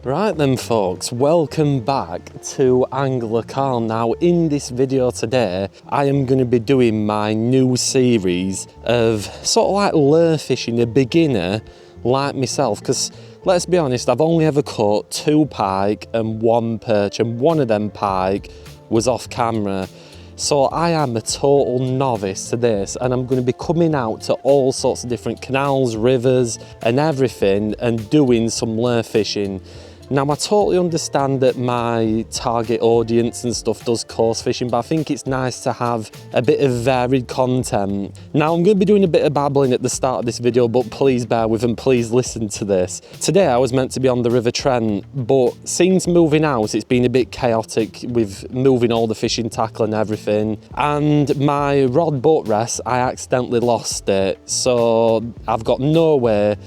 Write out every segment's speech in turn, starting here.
Right then folks, welcome back to Angler Carl. Now in this video today, I am going to be doing my new series of sort of like lure fishing, a beginner like myself, because let's be honest, I've only ever caught 2 pike and 1 perch, and one of them pike was off camera. So I am a total novice to this, and I'm going to be coming out to all sorts of different canals, rivers and everything and doing some lure fishing. Now I totally understand that my target audience and stuff does coarse fishing, but I think it's nice to have a bit of varied content. Now I'm going to be doing a bit of babbling at the start of this video, but please bear with and please listen to this. Today I was meant to be on the River Trent, but since moving out it's been a bit chaotic with moving all the fishing tackle and everything, and my rod butt rest, I accidentally lost it, so I've got nowhere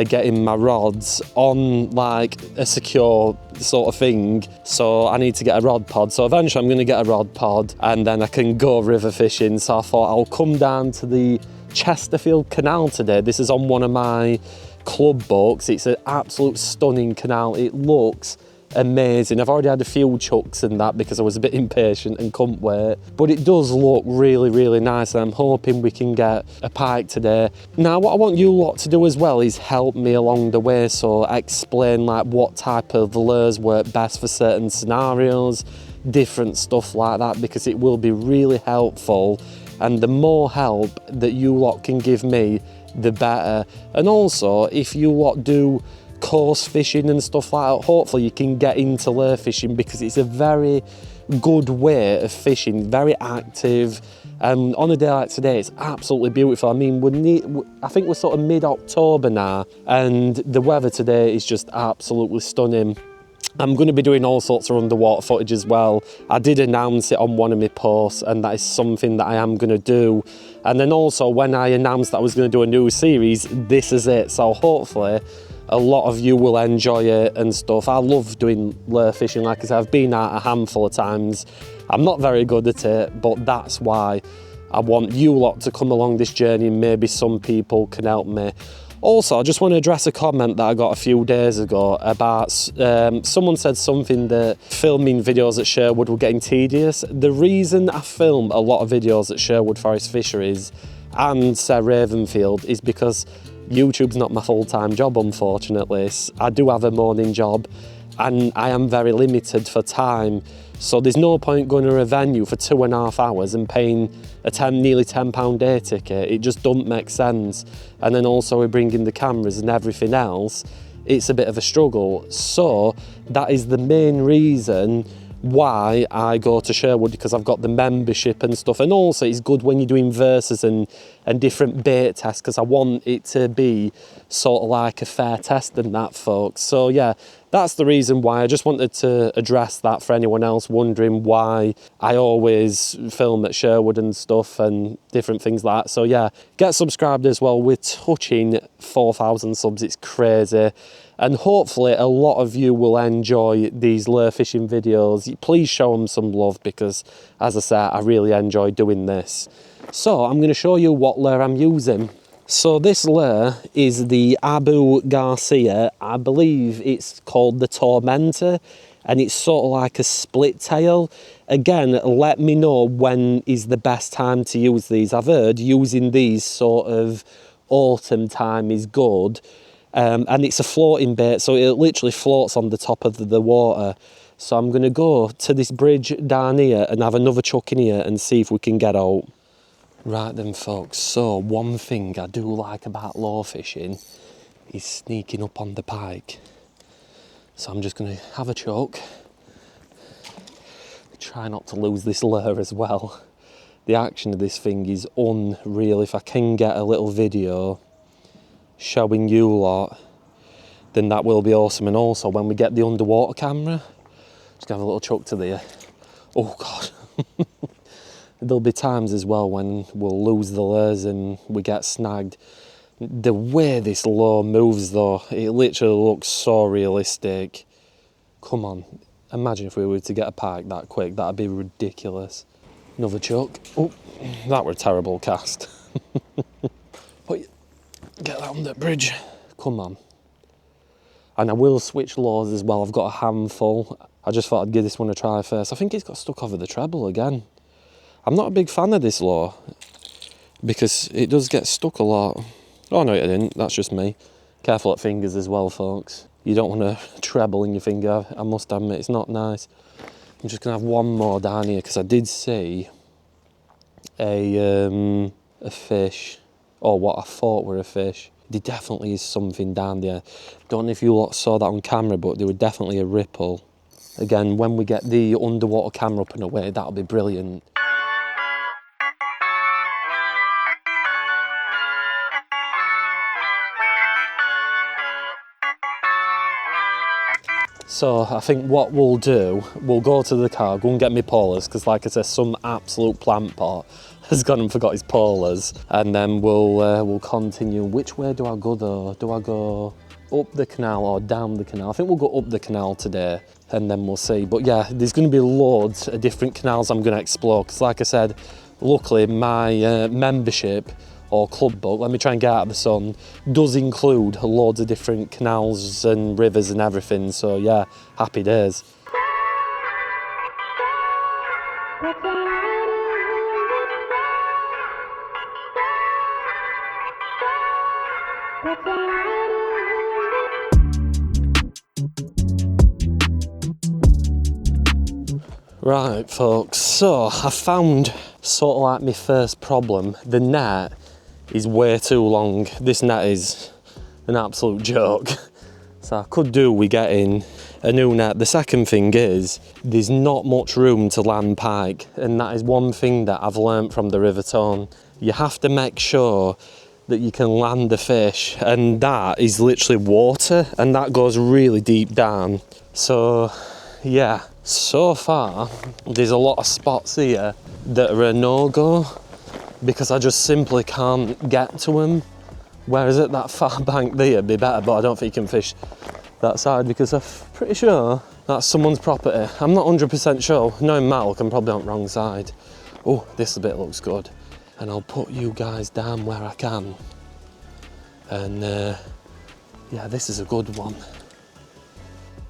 getting my rods on like a secure sort of thing, so I need to get a rod pod. So eventually I'm going to get a rod pod and then I can go river fishing. So I thought I'll come down to the Chesterfield Canal today. This is on one of my club boats. It's an absolute stunning canal. It looks amazing. I've already had a few chucks and that because I was a bit impatient and couldn't wait, but it does look really nice, and I'm hoping we can get a pike today. Now what I want you lot to do as well is help me along the way, so explain like what type of lures work best for certain scenarios, different stuff like that, because it will be really helpful, and the more help that you lot can give me the better. And also if you lot do coarse fishing and stuff like that, hopefully you can get into lure fishing, because it's a very good way of fishing, very active, and on a day like today it's absolutely beautiful. I mean, I think we're sort of mid-October now, and the weather today is just absolutely stunning. I'm going to be doing all sorts of underwater footage as well. I did announce it on one of my posts, and that is something that I am going to do. And then also when I announced that I was going to do a new series, this is it. So hopefully a lot of you will enjoy it and stuff. I love doing lure fishing. Like I said, I've been out a handful of times. I'm not very good at it, but that's why I want you lot to come along this journey, and maybe some people can help me. Also, I just want to address a comment that I got a few days ago about someone said something that filming videos at Sherwood were getting tedious. The reason I film a lot of videos at Sherwood Forest Fisheries and Sir Ravenfield is because YouTube's not my full-time job, unfortunately. I do have a morning job and I am very limited for time, so there's no point going to a venue for 2.5 hours and paying a nearly £10 day ticket. It just doesn't make sense. And then also we're bringing the cameras and everything else. It's a bit of a struggle. So that is the main reason why I go to Sherwood, because I've got the membership and stuff. And also it's good when you're doing verses and different bait tests, because I want it to be sort of like a fair test and that, folks. So yeah, that's the reason why. I just wanted to address that for anyone else wondering why I always film at Sherwood and stuff and different things like that. So yeah, get subscribed as well. We're touching 4,000 subs, it's crazy. And hopefully a lot of you will enjoy these lure fishing videos. Please show them some love, because as I said, I really enjoy doing this. So I'm going to show you what lure I'm using. So this lure is the Abu Garcia. I believe it's called the Tormentor, and it's sort of like a split tail. Again, let me know when is the best time to use these. I've heard using these sort of autumn time is good. And it's a floating bait, so it literally floats on the top of the water. So I'm going to go to this bridge down here and have another chuck in here and see if we can get out. Right then folks, so one thing I do like about lure fishing is sneaking up on the pike. So I'm just going to have a chuck. Try not to lose this lure as well. The action of this thing is unreal. If I can get a little video showing you lot, then that will be awesome. And also when we get the underwater camera, just gonna have a little chuck to there. Oh god. There'll be times as well when we'll lose the lures and we get snagged. The way this lure moves though, it literally looks so realistic. Come on, imagine if we were to get a pike that quick, that'd be ridiculous. Another chuck. Oh, that were a terrible cast. But get that on the bridge. Come on. And I will switch lures as well. I've got a handful. I just thought I'd give this one a try first. I think it's got stuck over the treble again. I'm not a big fan of this lure because it does get stuck a lot. Oh no, it didn't. That's just me. Careful at fingers as well, folks. You don't want a treble in your finger. I must admit, it's not nice. I'm just gonna have one more down here because I did see a fish, or what I thought were a fish. There definitely is something down there. Don't know if you lot saw that on camera, but there was definitely a ripple. Again, when we get the underwater camera up and away, that'll be brilliant. So I think what we'll do, we'll go to the car, go and get me polars, because like I said, some absolute plant pot has gone and forgot his polars, and then we'll continue. Which way do I go though? Do I go up the canal or down the canal? I think we'll go up the canal today, and then we'll see. But yeah, there's going to be loads of different canals I'm going to explore, because like I said, luckily my membership or club book, let me try and get out of the sun, does include loads of different canals and rivers and everything. So yeah, happy days. Right folks, so I found sort of like my first problem. The net is way too long. This net is an absolute joke. So I could do with getting a new net. The second thing is, there's not much room to land pike, and that is one thing that I've learnt from the River Tone. You have to make sure that you can land the fish, and that is literally water, and that goes really deep down. So yeah, so far there's a lot of spots here that are a no-go because I just simply can't get to them. Whereas at that far bank there would be better, but I don't think you can fish that side because I'm pretty sure that's someone's property. I'm not 100% sure. Knowing Malk, I'm probably on the wrong side. Oh, this bit looks good. And I'll put you guys down where I can. And yeah, this is a good one.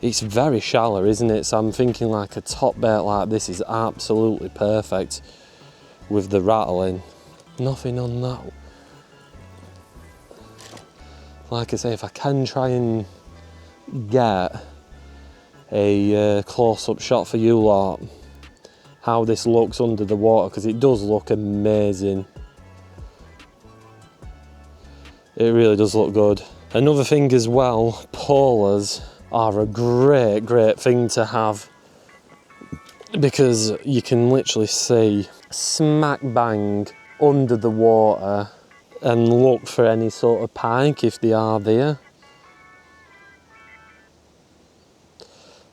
It's very shallow, isn't it? So I'm thinking like a top bait like this is absolutely perfect with the rattling. Nothing on that. Like I say, if I can try and get a close-up shot for you lot, how this looks under the water, because it does look amazing. It really does look good. Another thing as well, polars are a great thing to have because you can literally see smack bang under the water and look for any sort of pike if they are there.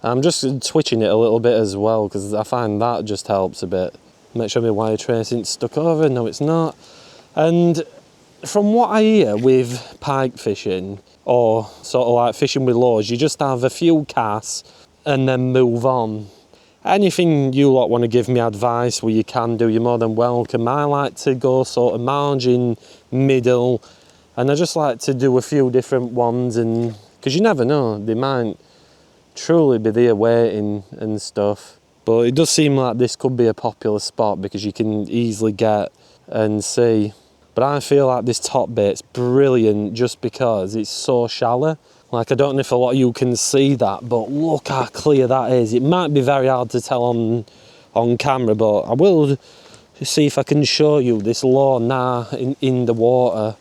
I'm just twitching it a little bit as well because I find that just helps a bit. Make sure my wire trace isn't stuck over. No, it's not. And from what I hear with pike fishing, or sort of like fishing with lures, you just have a few casts and then move on. Anything you lot want to give me advice where you can do, you're more than welcome. I like to go sort of margin, middle, and I just like to do a few different ones, and because you never know, they might truly be there waiting and stuff. But it does seem like this could be a popular spot because you can easily get and see. But I feel like this top bait's brilliant just because it's so shallow. Like, I don't know if a lot of you can see that, but look how clear that is. It might be very hard to tell on camera, but I will see if I can show you this low now in the water.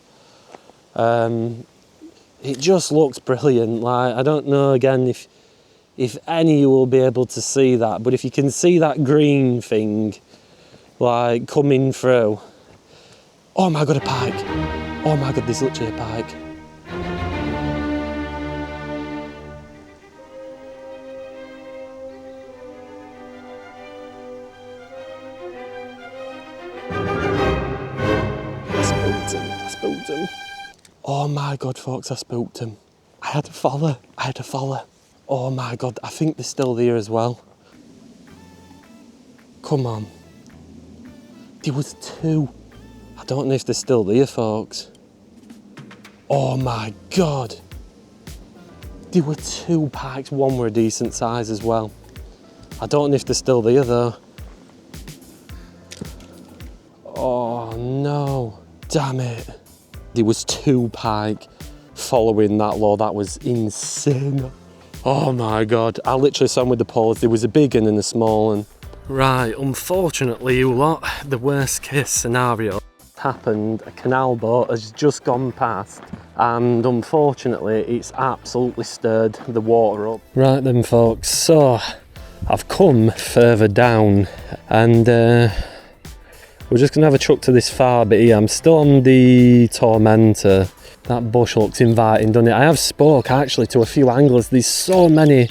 It just looks brilliant. Like, I don't know again if any of you will be able to see that, but if you can see that green thing like coming through. Oh my god, a pike. Oh my god, there's literally a pike. I spooked him. Oh my god, folks, I spooked him. I had to follow. Oh my god, I think they're still there as well. Come on. There was two. I don't know if they're still there, folks. Oh my god. There were 2 pikes, one were a decent size as well. I don't know if they're still there though. Oh no, damn it. There was 2 pike following that law. That was insane. Oh my God, I literally saw them with the poles. There was a big one and a small one. Right, unfortunately you lot, the worst case scenario happened. A canal boat has just gone past and unfortunately it's absolutely stirred the water up. Right then folks, so I've come further down and we're just gonna have a truck to this far bit here. I'm still on the Tormentor. That bush looks inviting, doesn't it? I have spoke actually to a few anglers. There's so many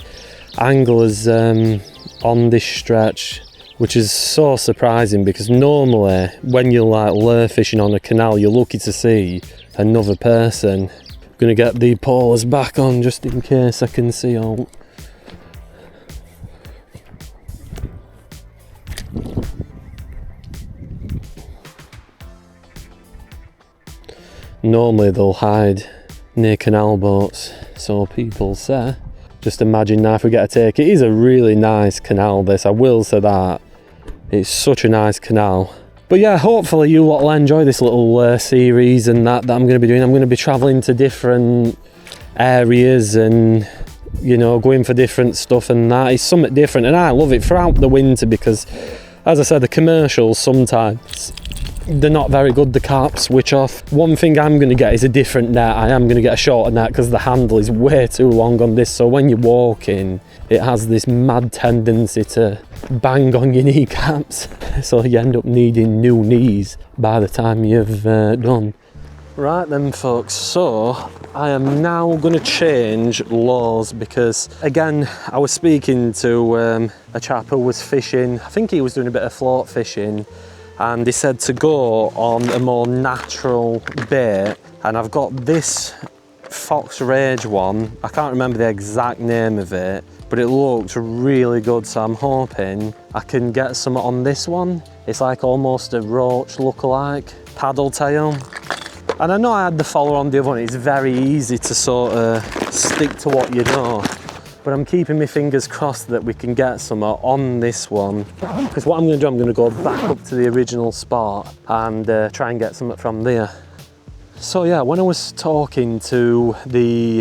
anglers on this stretch, which is so surprising because normally when you're like lure fishing on a canal, you're lucky to see another person. I'm gonna get the poles back on just in case I can see all. Normally they'll hide near canal boats, so people say. Just imagine now if we get a take. It is a really nice canal this, I will say that. It's such a nice canal. But yeah, hopefully you lot will enjoy this little series and that I'm going to be doing. I'm going to be travelling to different areas and, you know, going for different stuff and that. It's something different and I love it throughout the winter because, as I said, the commercials sometimes, they're not very good, the carp switch off. One thing I'm going to get is a different net. I am going to get a shorter net because the handle is way too long on this, so when you're walking it has this mad tendency to bang on your kneecaps, so you end up needing new knees by the time you've done. Right then folks, so I am now going to change laws because again I was speaking to a chap who was fishing. I think he was doing a bit of float fishing and he said to go on a more natural bait, and I've got this Fox Rage one. I can't remember the exact name of it, but it looks really good, so I'm hoping I can get some on this one. It's like almost a roach lookalike paddle tail. And I know I had the follower on the other one. It's very easy to sort of stick to what you know, but I'm keeping my fingers crossed that we can get some on this one, because what I'm going to do, I'm going to go back up to the original spot and try and get something from there. So yeah, when I was talking to 2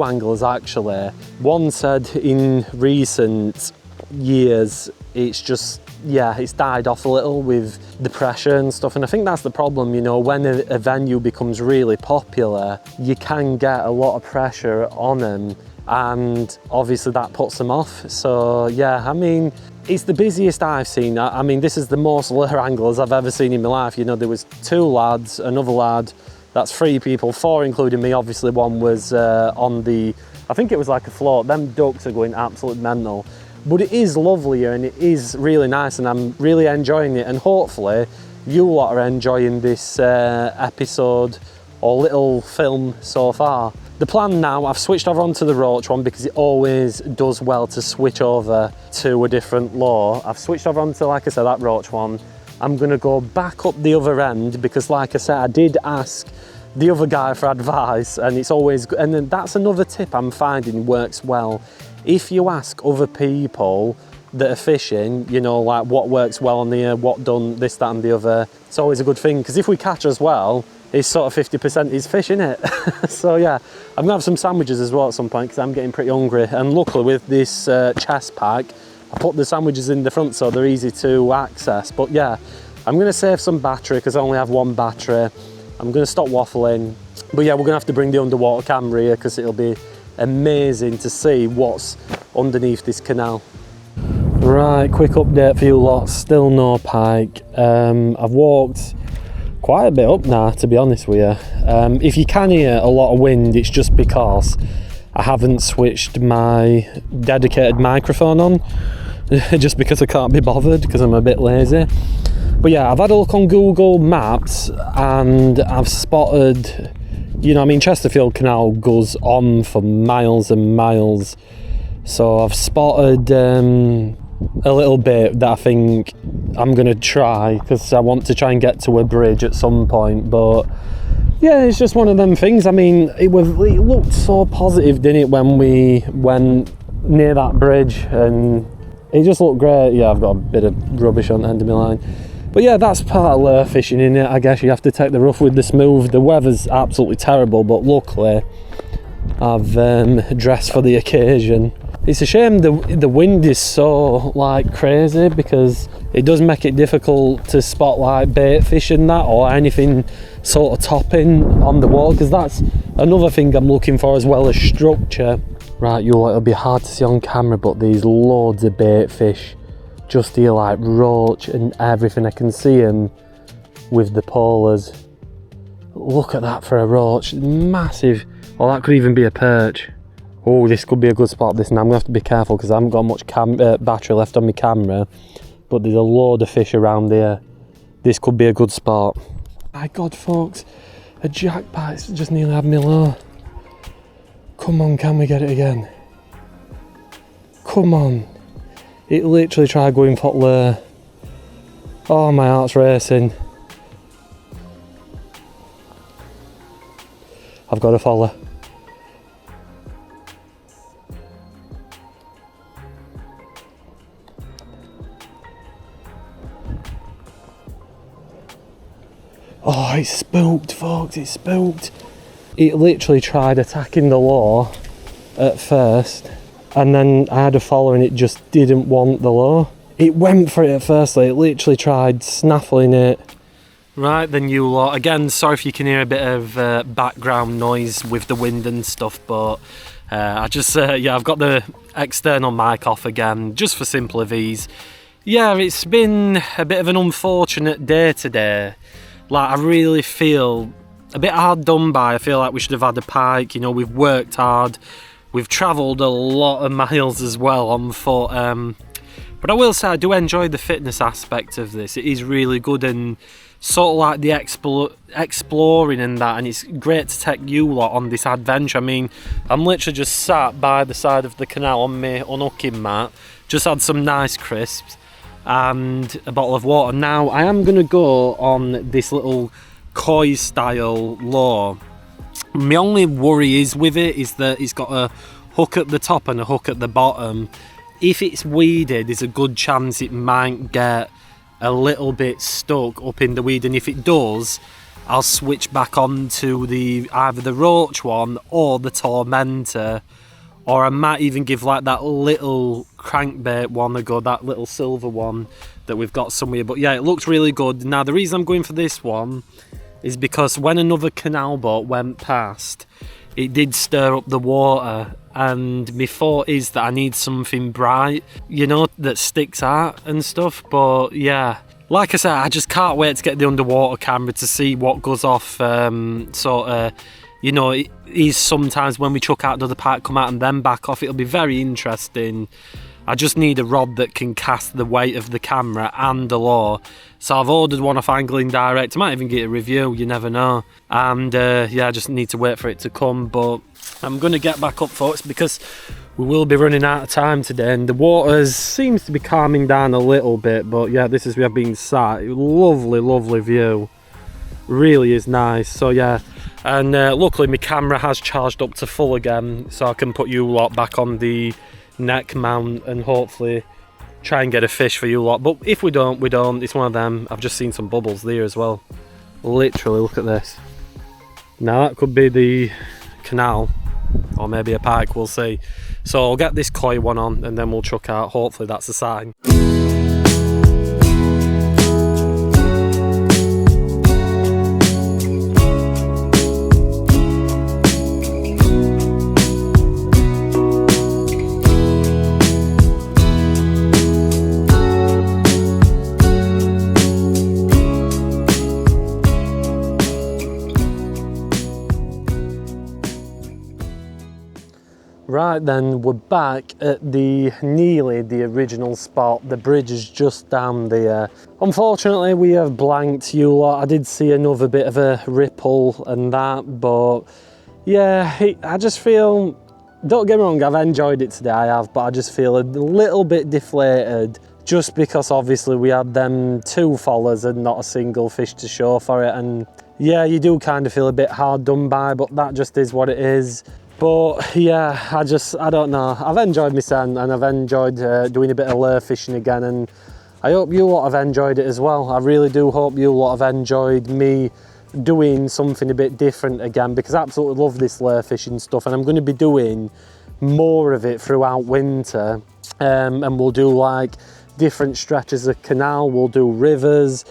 anglers actually. One said in recent years it's just, yeah, it's died off a little with the pressure and stuff, and I think that's the problem, you know, when a venue becomes really popular you can get a lot of pressure on them and obviously that puts them off. So yeah, I mean, it's the busiest I've seen. I mean, this is the most lure anglers I've ever seen in my life. You know, there was 2 lads, another lad, that's 3 people, 4 including me. Obviously one was on the, I think it was like a float. Them ducks are going absolute mental. But it is lovely here and it is really nice and I'm really enjoying it, and hopefully you lot are enjoying this episode or little film so far. The plan now, I've switched over onto the roach one because it always does well to switch over to a different lure. I've switched over onto, like I said, that roach one. I'm going to go back up the other end because, like I said, I did ask the other guy for advice and it's always good. And then that's another tip I'm finding works well. If you ask other people that are fishing, you know, like what works well on the what done this, that and the other, it's always a good thing, because if we catch as well, it's sort of 50% is fish, innit? So yeah, I'm gonna have some sandwiches as well at some point because I'm getting pretty hungry, and luckily with this chest pack I put the sandwiches in the front so they're easy to access. But yeah, I'm gonna save some battery because I only have 1 battery. I'm gonna stop waffling, but yeah, we're gonna have to bring the underwater camera here because it'll be amazing to see what's underneath this canal. Right, quick update for you lot, still no pike. I've walked quite a bit up now, to be honest with you. If you can hear a lot of wind, it's just because I haven't switched my dedicated microphone on, just because I can't be bothered because I'm a bit lazy. But yeah, I've had a look on Google Maps and I've spotted, you know, I mean, Chesterfield Canal goes on for miles and miles. So I've spotted a little bit that I think I'm going to try, because I want to try and get to a bridge at some point. But yeah, it's just one of them things. I mean, it looked so positive, didn't it, when we went near that bridge, and it just looked great. Yeah, I've got a bit of rubbish on the end of my line. But yeah, that's part of lure fishing, in it. I guess you have to take the rough with the smooth. The weather's absolutely terrible, but luckily I've dressed for the occasion. It's a shame the wind is so like crazy, because it does make it difficult to spot like bait fish and that, or anything sort of topping on the water, because that's another thing I'm looking for as well as structure. Right, it'll be hard to see on camera, but these loads of bait fish just here, like roach and everything. I can see them with the polars. Look at that for a roach, massive. Or that could even be a perch. Oh, this could be a good spot, this, and I'm gonna have to be careful because I haven't got much battery left on my camera, but there's a load of fish around here. This could be a good spot. My God, folks, a jackpot's just nearly had me low. Come on, can we get it again? Come on. It literally tried going for lure. Oh, my heart's racing. I've got to follow. Oh, it's spooked, folks, it's spooked. It literally tried attacking the lure at first, and then I had a follow and it just didn't want the lure. It went for it at first, it literally tried snaffling it. Right then, you lot, again, sorry if you can hear a bit of background noise with the wind and stuff, but I just, yeah, I've got the external mic off again, just for simpler ease. Yeah, it's been a bit of an unfortunate day today. Like, I really feel a bit hard done by. I feel like we should have had a pike. You know, we've worked hard. We've travelled a lot of miles as well on foot. But I will say I do enjoy the fitness aspect of this. It is really good, and sort of like the exploring and that. And it's great to take you lot on this adventure. I mean, I'm literally just sat by the side of the canal on my unhooking mat. Just had some nice crisps and a bottle of water. Now I am going to go on this little koi style lure. My only worry is with it is that it's got a hook at the top and a hook at the bottom. If it's weeded, there's a good chance it might get a little bit stuck up in the weed, and if it does, I'll switch back on to either the roach one or the tormentor, or I might even give like that little crankbait one a go, that little silver one that we've got somewhere. But yeah, it looks really good. Now the reason I'm going for this one is because when another canal boat went past, it did stir up the water, and my thought is that I need something bright, you know, that sticks out and stuff. But yeah, like I said, I just can't wait to get the underwater camera to see what goes off. You know, it is sometimes when we chuck out another pike, come out and then back off. It'll be very interesting. I just need a rod that can cast the weight of the camera and the lure. So I've ordered one off Angling Direct. I might even get a review, you never know. And yeah, I just need to wait for it to come. But I'm going to get back up, folks, because we will be running out of time today. And the water seems to be calming down a little bit. But yeah, this is where I've been sat. Lovely, lovely view. Really is nice. So yeah, and luckily my camera has charged up to full again, so I can put you lot back on the neck mount and hopefully try and get a fish for you lot. But if we don't, we don't. It's one of them. I've just seen some bubbles there as well. Literally, look at this. Now that could be the canal, or maybe a pike, we'll see. So I'll get this koi one on and then we'll chuck out. Hopefully that's a sign. Right then, we're back at nearly the original spot. The bridge is just down there. Unfortunately, we have blanked you lot. I did see another bit of a ripple and that, but yeah, I just feel, don't get me wrong, I've enjoyed it today, I have, but I just feel a little bit deflated just because obviously we had them 2 followers and not a single fish to show for it. And yeah, you do kind of feel a bit hard done by, but that just is what it is. But yeah, I don't know. I've enjoyed my sen, and I've enjoyed doing a bit of lure fishing again, and I hope you lot have enjoyed it as well. I really do hope you lot have enjoyed me doing something a bit different again, because I absolutely love this lure fishing stuff, and I'm going to be doing more of it throughout winter. And we'll do like different stretches of canal, we'll do rivers,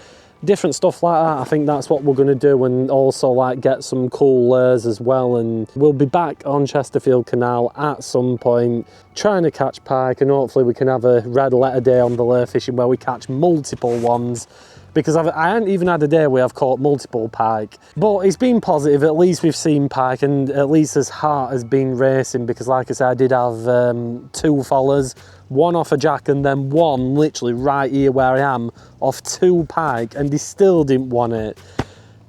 different stuff like that. I think that's what we're going to do, and also like get some cool lures as well. And we'll be back on Chesterfield Canal at some point trying to catch pike, and hopefully we can have a red letter day on the lure fishing where we catch multiple ones, because I haven't even had a day where I've caught multiple pike. But it's been positive, at least we've seen pike, and at least his heart has been racing, because like I said, I did have 2 followers, one off a jack and then one literally right here where I am off 2 pike, and he still didn't want it.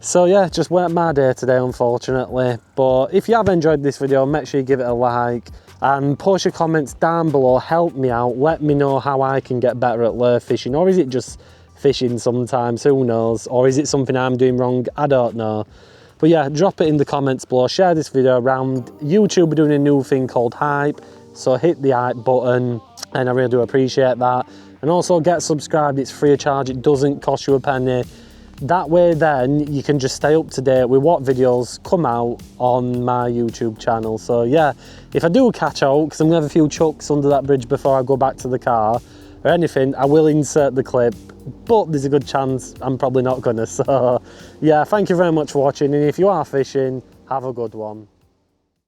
So yeah, just weren't my day today, unfortunately. But if you have enjoyed this video, make sure you give it a like and post your comments down below, help me out, let me know how I can get better at lure fishing, or is it just fishing sometimes, who knows, or is it something I'm doing wrong, I don't know. But yeah, drop it in the comments below, share this video around. YouTube are doing a new thing called hype, so hit the hype button, and I really do appreciate that. And also get subscribed, it's free of charge, it doesn't cost you a penny. That way then you can just stay up to date with what videos come out on my YouTube channel. So yeah, if I do catch out, because I'm gonna have a few chucks under that bridge before I go back to the car or anything, I will insert the clip, but there's a good chance I'm probably not gonna. So yeah, thank you very much for watching, and if you are fishing, have a good one.